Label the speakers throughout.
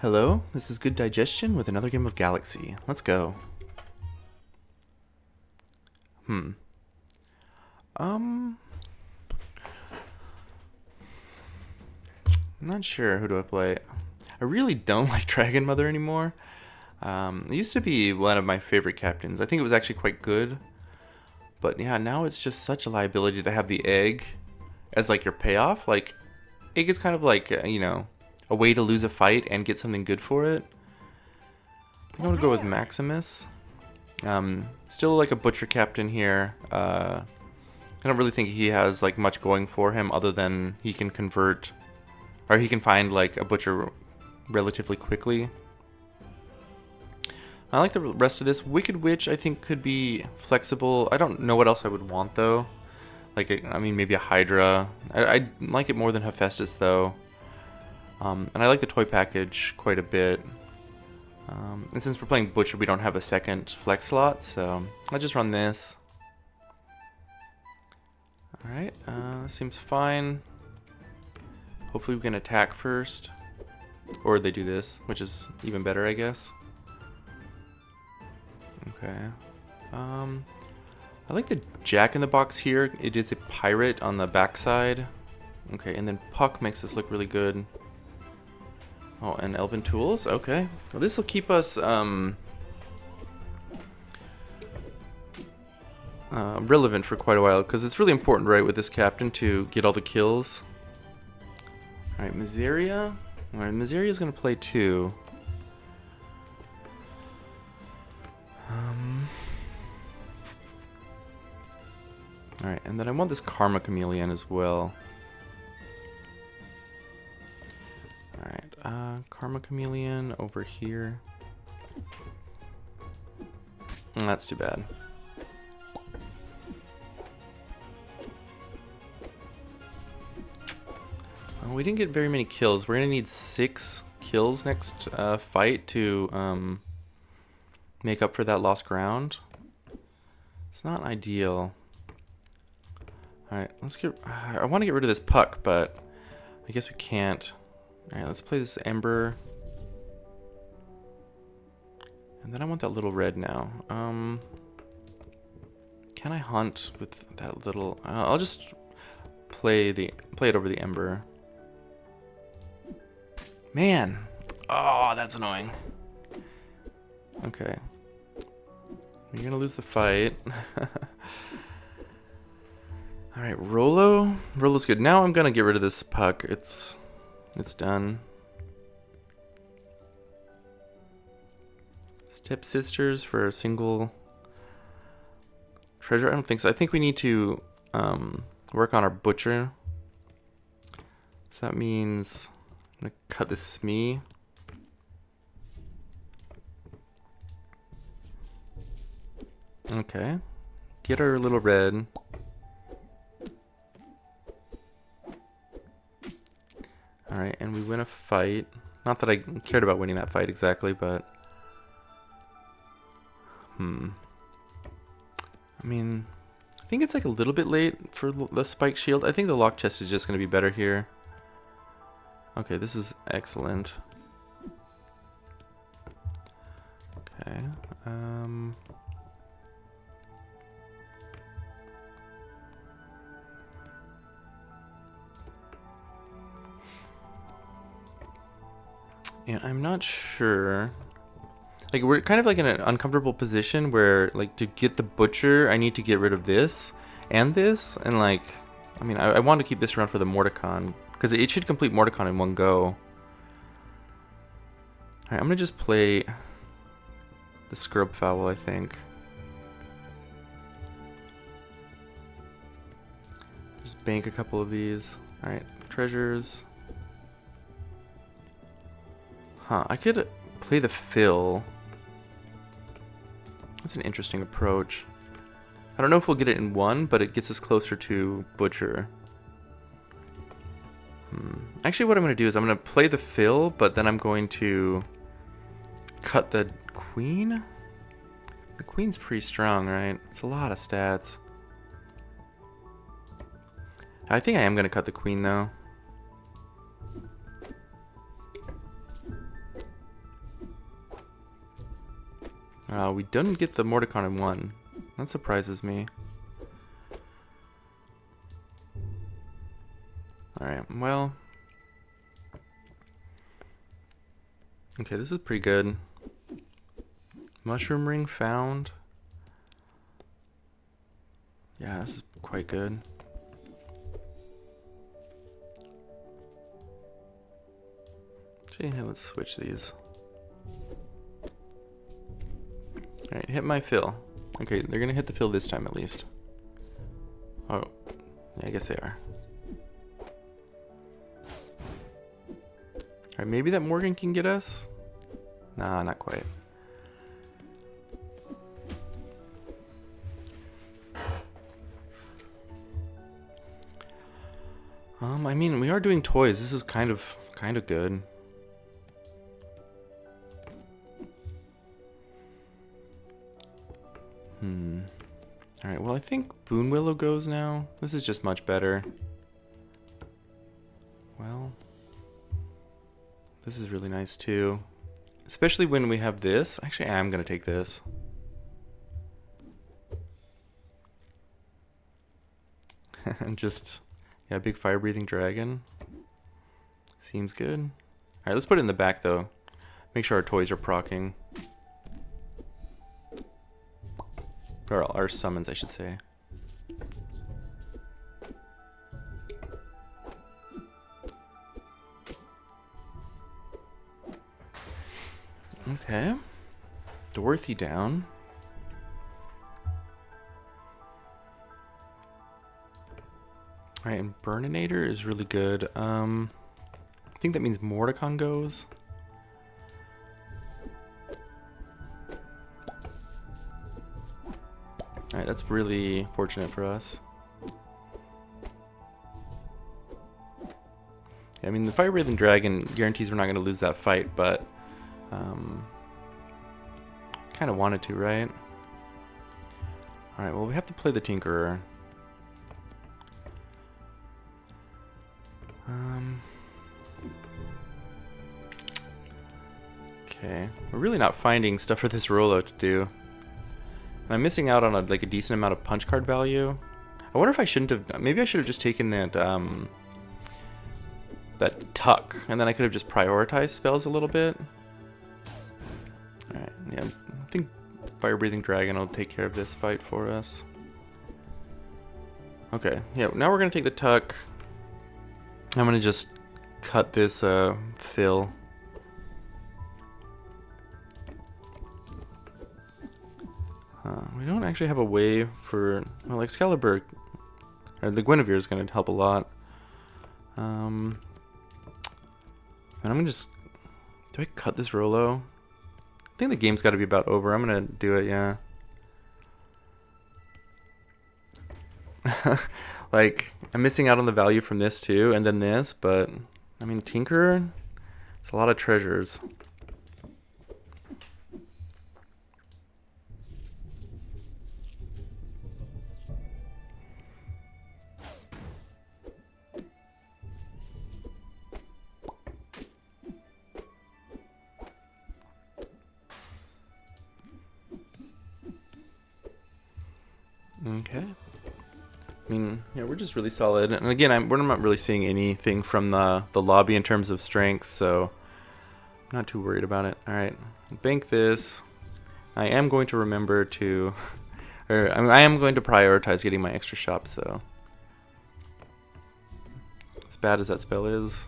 Speaker 1: Hello, this is Good Digestion with another game of Galaxy. Let's go. I'm not sure who do I play. I really don't like Dragon Mother anymore. It used to be one of my favorite captains. I think it was actually quite good. But yeah, now it's just such a liability to have the egg as like your payoff. Like, egg is kind of like, a way to lose a fight and get something good for it. I'm going to go with Maximus. Still like a butcher captain here. I don't really think he has like much going for him other than he can convert, or he can find like a butcher relatively quickly. I like the rest of this. Wicked Witch I think could be flexible. I don't know what else I would want though. Like, I mean, maybe a Hydra. I like it more than Hephaestus though. And I like the toy package quite a bit. And since we're playing Butcher, we don't have a second flex slot, so I'll just run this. Alright, seems fine. Hopefully we can attack first. Or they do this, which is even better, I guess. Okay. I like the Jack in the Box here. It is a pirate on the backside. Okay, and then Puck makes this look really good. Oh, and Elven Tools? Okay. Well, this will keep us relevant for quite a while, because it's really important, right, with this captain to get all the kills. Alright, Miseria. Alright, Miseria's going to play too. Alright, and then I want this Karma Chameleon as well. Alright, Karma Chameleon over here. That's too bad. We didn't get very many kills. We're gonna need 6 kills next fight to make up for that lost ground. It's not ideal. Alright, let's get... I want to get rid of this Puck, but I guess we can't. Alright, let's play this Ember. And then I want that little red now. Can I hunt with that little... I'll just play it over the Ember. Man! Oh, that's annoying. Okay. You're gonna lose the fight. Alright, Rolo. Rolo's good. Now I'm gonna get rid of this Puck. It's done. Stepsisters for a single treasure? I don't think so. I think we need to work on our butcher. So that means I'm gonna cut this Smee. Okay. Get our little red. Alright, and we win a fight. Not that I cared about winning that fight exactly, but... I mean, I think it's like a little bit late for the spike shield. I think the lock chest is just going to be better here. Okay, this is excellent. Okay, yeah, I'm not sure. Like, we're kind of like in an uncomfortable position where, like, to get the butcher, I need to get rid of this, and like, I mean, I want to keep this around for the Mordecon, because it should complete Mordecon in one go. Alright, I'm gonna just play the Scrub Fowl, I think. Just bank a couple of these. Alright, treasures. Huh, I could play the Fill. That's an interesting approach. I don't know if we'll get it in one, but it gets us closer to Butcher. Actually, what I'm going to do is I'm going to play the Fill, but then I'm going to cut the Queen? The Queen's pretty strong, right? It's a lot of stats. I think I am going to cut the Queen, though. We didn't get the Mordecai in 1. That surprises me. Alright, well. Okay, this is pretty good. Mushroom ring found. Yeah, this is quite good. Actually, hey, let's switch these. Alright, hit my fill. Okay, they're gonna hit the fill this time at least. Oh, yeah, I guess they are. Alright, maybe that Morgan can get us? Nah, not quite. I mean, we are doing toys. This is kind of good. Alright, well I think Boon Willow goes now. This is just much better. Well, this is really nice too. Especially when we have this. Actually, I am going to take this. And just, yeah, big fire-breathing dragon. Seems good. Alright, let's put it in the back though. Make sure our toys are proccing. Or our summons, I should say. Okay. Dorothy down. Alright, and Burninator is really good. I think that means Mordecai goes. Alright, that's really fortunate for us. Yeah, I mean, the fire-breathing dragon guarantees we're not going to lose that fight, but kind of wanted to, right? Alright, well, we have to play the Tinkerer. Okay, we're really not finding stuff for this Rolo to do. I'm missing out on a decent amount of punch card value. I wonder if I shouldn't have. Maybe I should have just taken that that tuck, and then I could have just prioritized spells a little bit. All right, yeah, I think Fire Breathing Dragon will take care of this fight for us. Okay, yeah, now we're gonna take the tuck. I'm gonna just cut this fill. We don't actually have a way for, well, Excalibur, or the Guinevere is going to help a lot. And I'm going to just, do I cut this Rolo? I think the game's got to be about over. I'm going to do it, yeah. Like, I'm missing out on the value from this too, and then this, but, I mean, Tinkerer, it's a lot of treasures. Okay. I mean, yeah, we're just really solid. And again, we're not really seeing anything from the lobby in terms of strength, so I'm not too worried about it. All right, bank this. I am going to remember to, or I am going to prioritize getting my extra shops, though. As bad as that spell is.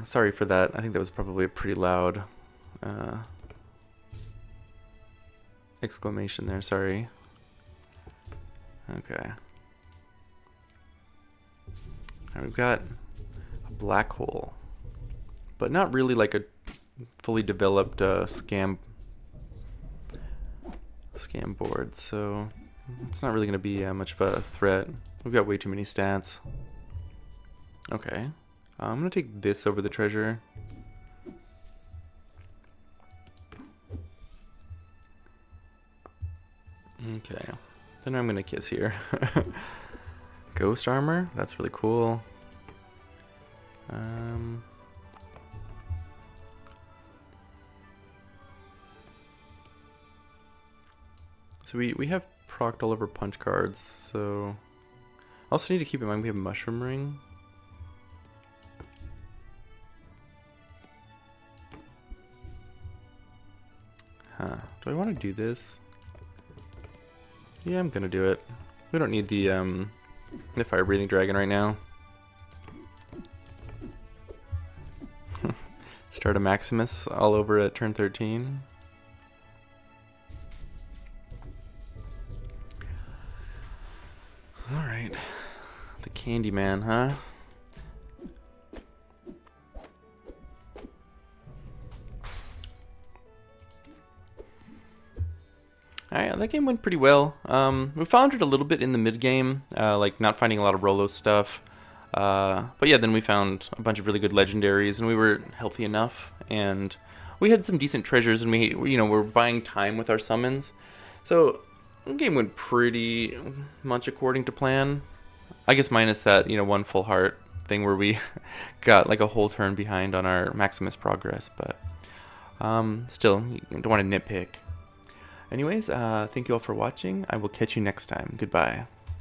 Speaker 1: Sorry for that. I think that was probably a pretty loud exclamation there, sorry. Okay. Now we've got a black hole, but not really like a fully developed scam board, so it's not really going to be much of a threat. We've got way too many stats. Okay. I'm going to take this over the treasure. Okay, then I'm gonna kiss here. Ghost armor, that's really cool. So we have procced all of our punch cards, so... Also need to keep in mind we have Mushroom Ring. Huh. Do I want to do this? Yeah, I'm gonna do it. We don't need the Fire Breathing Dragon right now. Start a Maximus all over at turn 13. Alright. The Candyman, huh? Alright, that game went pretty well. We foundered a little bit in the mid game, like not finding a lot of Rolo stuff. But yeah, then we found a bunch of really good legendaries, and we were healthy enough, and we had some decent treasures, and we're buying time with our summons. So the game went pretty much according to plan. I guess minus that, one full heart thing where we got like a whole turn behind on our Maximus progress, but still, you don't want to nitpick. Anyways, thank you all for watching. I will catch you next time. Goodbye.